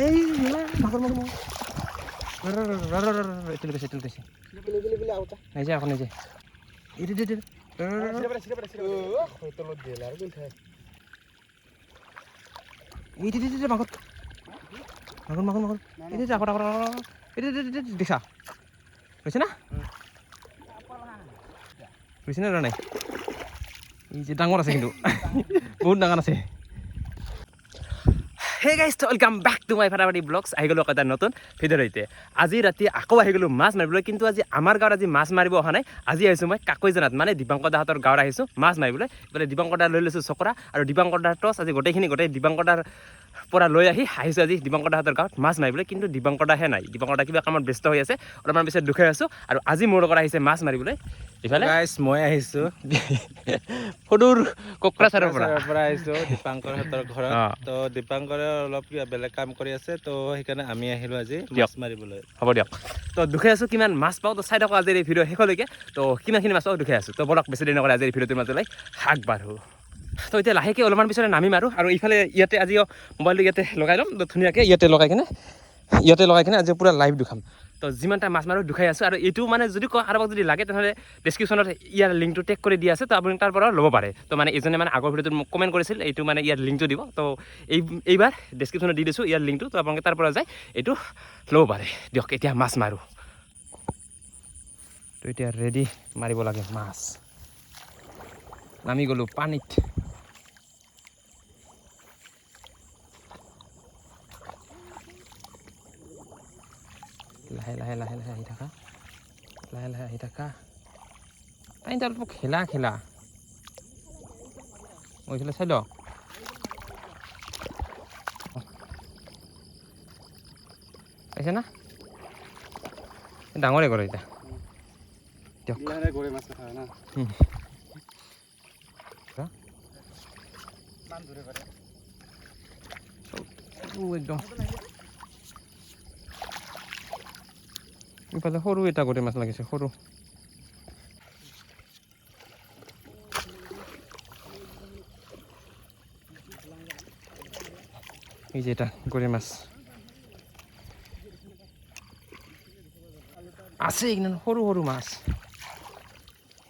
এই মাগুর মাগুর মাগুর এটুল গৈছে এই যে এখন এই যে এইটো মাগুর মাগুর মাগুর মাগুর এই যে আগত এইটো দেখা হৈছে না হৈছে না নাই এই যে ডাঙৰ আছে কিন্তু বহুত ডাঙৰ আছে হে guys welcome back to my ফাটাফাটি ব্লগছ আহি গ'লোঁ এটা নতুন ভিডিঅ'ৰ সৈতে আজি ৰাতি আকৌ আহি গ'লোঁ মাছ মাৰিবলৈ কিন্তু আজি আমাৰ গাঁৱত আজি মাছ মাৰিব অহা নাই আজি আহিছোঁ মই কাকৈজনাত মানে দীপাংকৰ দাহঁতৰ গাঁৱত আহিছোঁ মাছ মাৰিবলৈ এইফালে দীপাংকৰ দা লৈ লৈছোঁ চকৰা আৰু দীপাংকৰ দাৰ টচ আজি গোটেই দীপাংকৰ দাৰ পৰা লৈ আহিছোঁ আজি দীপাংকৰ দাহঁতৰ গাঁৱত মাছ মাৰিবলৈ কিন্তু দীপাংকৰ দাহে নাই দীপাংকৰ দা কিবা কামত ব্যস্ত হৈ আছে অলপমান পিছত দুখাই আছোঁ আৰু আজি মোৰ লগত আহিছে মাছ মাৰিবলৈ ইফালে গাইছ মই আহিছোঁ সদূৰ কোকৰাঝাৰৰ পৰা আহিছোঁ দীপাংকৰহঁতৰ ঘৰত তো দীপাংকৰে অলপ কিবা বেলেগ কাম কৰি আছে তো সেইকাৰণে আমি আহিলোঁ আজি মাছ মাৰিবলৈ হ'ব দিয়ক তো দুখাই আছোঁ কিমান মাছ পাওঁ তো চাই থাকক আজিৰ এই ভিডিঅ' শেষলৈকে তো কিমানখিনি মাছ পাওঁ দুখাই আছোঁ তো বলক বেছি দেৰি নকৰে আজিৰ ভিডিঅ'টোৰ মাজলৈ আগবাঢ়ো তো এতিয়া লাহেকৈ অলপমান পিছতে নামিম আৰু ইফালে ইয়াতে আজি মোবাইলটো ইয়াতে লগাই ল'ম তো ধুনীয়াকৈ ইয়াতে লগাই কিনে আজি পূৰা লাইভ দুখাম তো যিমানটা মাছ মাৰোঁ দুখাই আছোঁ আৰু এইটো মানে যদি কাৰোবাক যদি লাগে তেনেহ'লে ডেছক্ৰিপশ্যনত ইয়াৰ লিংকটো টেগ কৰি দিয়া আছে তো আপুনি তাৰ পৰা ল'ব পাৰে তো মানে এজনে মানে আগৰ ভিডিঅ'টোত মোক কমেণ্ট কৰিছিল এইটো মানে ইয়াৰ লিংকটো দিব তো এইবাৰ ডেছক্ৰিপশ্যনত দি দিছোঁ ইয়াৰ লিংকটো তো আপোনালোকে তাৰ পৰা যায় এইটো ল'ব পাৰে দিয়ক এতিয়া মাছ মাৰোঁ তো এতিয়া ৰেডি মাৰিব লাগে মাছ নামি গ'লোঁ পানীত লাহে লাহে আহি থাকা লাহে আহি থাকা পানীত অলপ খেলা মই এইফালে চাই ল পাইছে না ডাঙৰে কৰে এতিয়া দিয়ক একদম ইফালে সৰু এটা গৰৈ মাছ লাগিছে সৰু এই যে এটা গৰৈ মাছ আছে এইখানে সৰু মাছ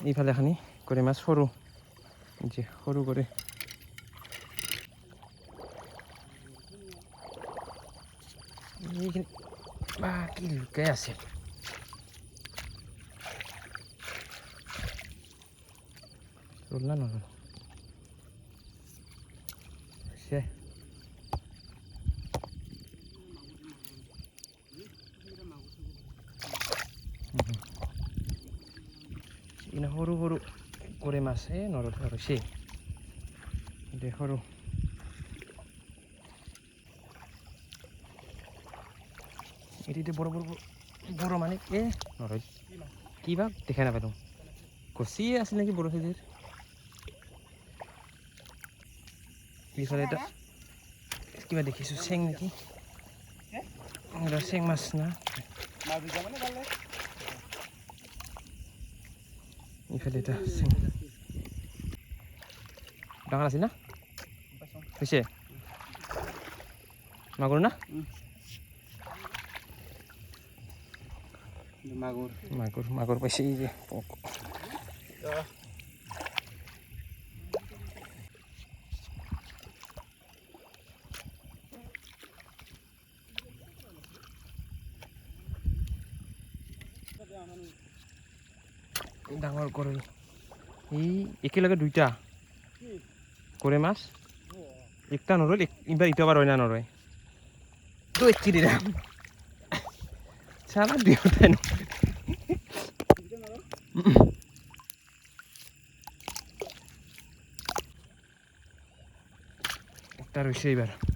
এইফালে এখানি গৰৈ মাছ সৰু যে সৰু গৰৈ এইখিনি বা কি লুকাই আছে ৰোল না সে সৰু গৰৈ মাছ নৰদ আৰু সে সৰু এটি বড় মানে নৰদ কিবা দেখা নাপালোঁ কচি আছিল নেকি বড় সাইজের পিছলে এটা কিবা দেখিছোঁ চেং নেকি চেং মাছ না ইফালে এটা চেং ডাঙৰ আছে না হৈছে মাগুৰ না মাগুৰ পাইছে এই যে ডাঙৰ গৰৈ এই একেলগে দুইটা গৰৈ মাছ একটা নৰল এইবাৰ ইটো আবাৰ হয় না নৰয় তো একটি দিলাম সাৰা দুইটাই একটা ৰয়েছে এইবাৰ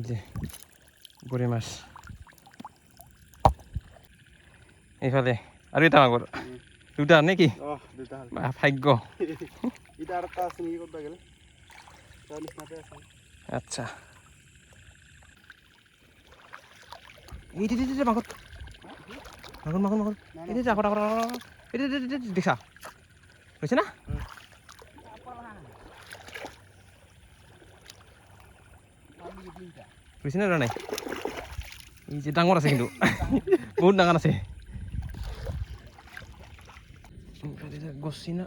যে গৰৈ মাছ এইফালে আৰু এটা মাগুৰ দুটা নেকি ভাগ্য আচ্ছা এই মাগুৰ মাগুৰ মাগুৰ মাগুৰ এইটো যা ফটা ফটা এইটো দেখা হৈছে না বুজিছে নে নাই এই যে ডাঙৰ আছে কিন্তু বহুত ডাঙৰ আছে গছি না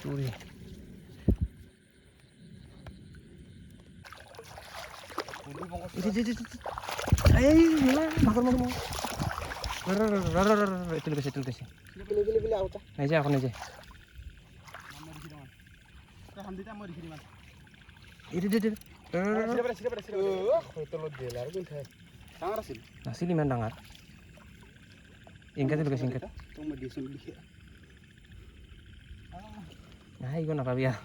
চুৰি এই মাগুৰ মাগুৰ মাগুৰ এইটো লৈছে নাই যে আকৌ নাই যে নাছিল ইমান ডাঙৰ ইংকাতে লগাইছে ইংকাত নাই ইগো নাপাবি আৰু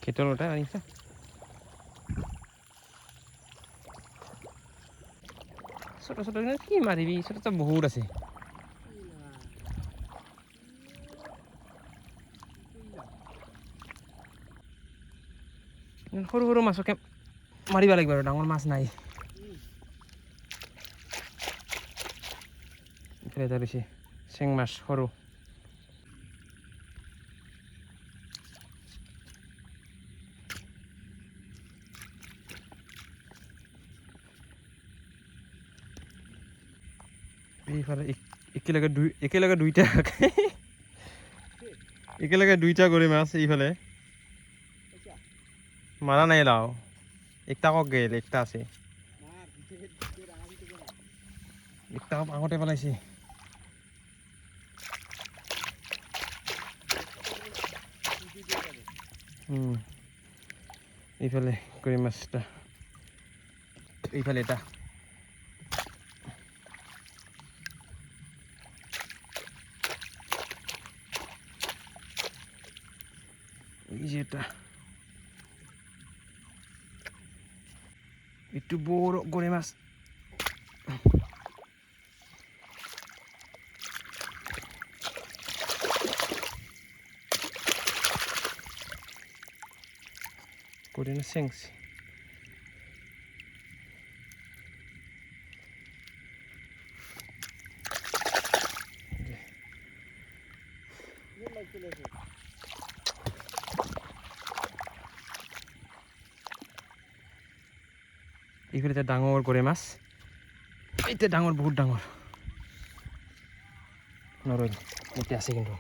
খেতৰ ওটা আনিছা ছোট ছোট কি মাৰিবি ছোট ছোট বহুত আছে সৰু সৰু মাছকে মাৰিব লাগিব আৰু ডাঙৰ মাছ নাই ইফালে এটা বেছি চেং মাছ সৰু এইফালে একেলগে দুইটা গৰৈ মাছ এইফালে মাৰা নাই লাও একটা কক গেল একটা আছে একটা আগতে পেলাইছে এইফালে গৰৈ মাছটা এইফালে এটা এই যে এটা একটু বড় গৰৈ মাছ কৰে না সেংসি এইফালে এটা ডাঙৰ গৰৈ মাছ এইটা ডাঙৰ বহুত ডাঙৰ নৰল এতিয়া আছে কিন্তু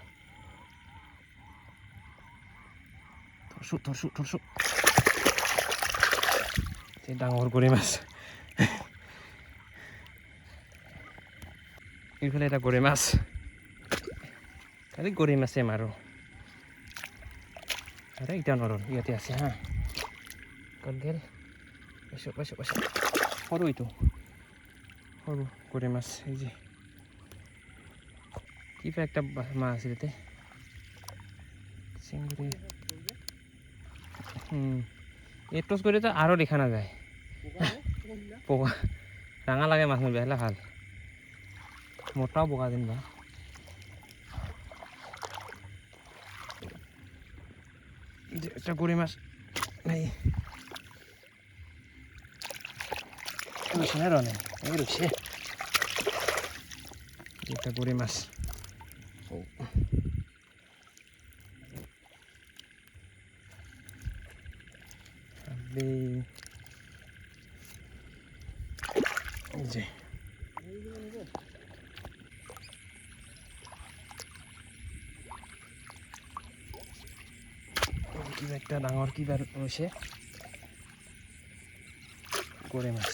থৰছো এই ডাঙৰ গৰৈ মাছ এইফালে এটা গৰৈ মাছ খালি গৰৈ মাছে মাৰো আৰে এটা নৰল ইয়াতে আছে হা ক'ত গেল পাইছো সৰু এইটো সৰু গৰৈ মাছ এই যে কিবা একটা মাছ আছে তাতে চিংড়ি এই টচ করে তো আরও দেখা না যায় পোকা রাঙা লাগে মাছ মারিব হলে ভাল মোটাও পোকা দিন বা একটা গরৈ মাছ নাই রয়েছে না রনে এই রয়েছে একটা গরৈ মাছ জি কিবা একটা ডাঙৰ কিবা ৰৈছে গৰৈ মাছ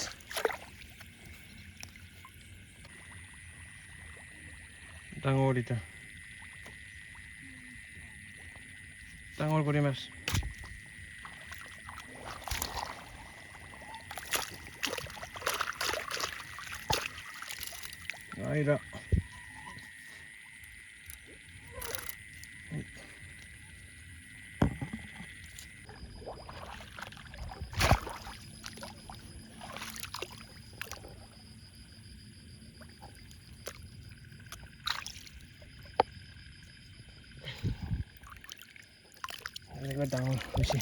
ডাঙৰ এটা ডাঙৰ গৰৈ মাছ আইৰা এনেকৈ ডাঙৰ হৈছে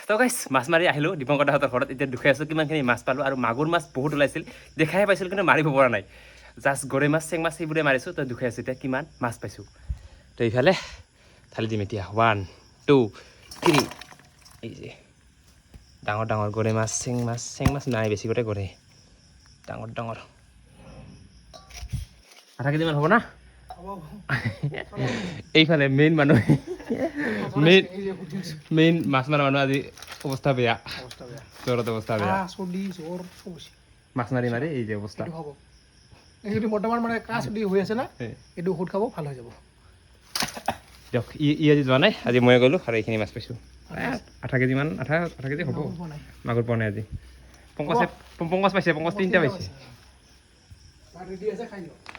তো গাইছ মাছ মাৰি আহিলোঁ দীপংকৰ দাহঁতৰ ঘৰত এতিয়া দুখাই আছোঁ কিমানখিনি মাছ পালোঁ আৰু মাগুৰ মাছ বহুত ওলাইছিল দেখাই পাইছিলোঁ কিন্তু মাৰিব পৰা নাই জাষ্ট গৰৈ মাছ চেং মাছ সেইবোৰে মাৰিছোঁ তো দুখাই আছোঁ এতিয়া কিমান মাছ পাইছোঁ তো এইফালে ঢালি দিম এতিয়া 1 2 3 এই যে ডাঙৰ ডাঙৰ গৰৈ মাছ চেং মাছ নাই বেছি গোটেই গৰৈ ডাঙৰ ডাঙৰ আধা কেজিমান হ'ব না এইফালে মেইন মানুহ মেইন মাছ মাৰা মানুহ আজি অৱস্থা বেয়া জ্বৰত অৱস্থা বেয়া মাছ মাৰি মাৰি এই যে অৱস্থা এইটো বৰ্তমান মানে কাহ চৰ্দি হৈ আছে না এইটো ঔষধ খাব ভাল হৈ যাব দিয়ক ই আজি যোৱা নাই আজি মই গ'লোঁ আৰু এইখিনি মাছ পাইছোঁ আধা কেজিমান আধা কেজি হ'ব মাগুৰ পোৱা নাই আজি পংকজ পাইছে পংকজ 3টা পাইছে ৰেডি আছে খাই লওক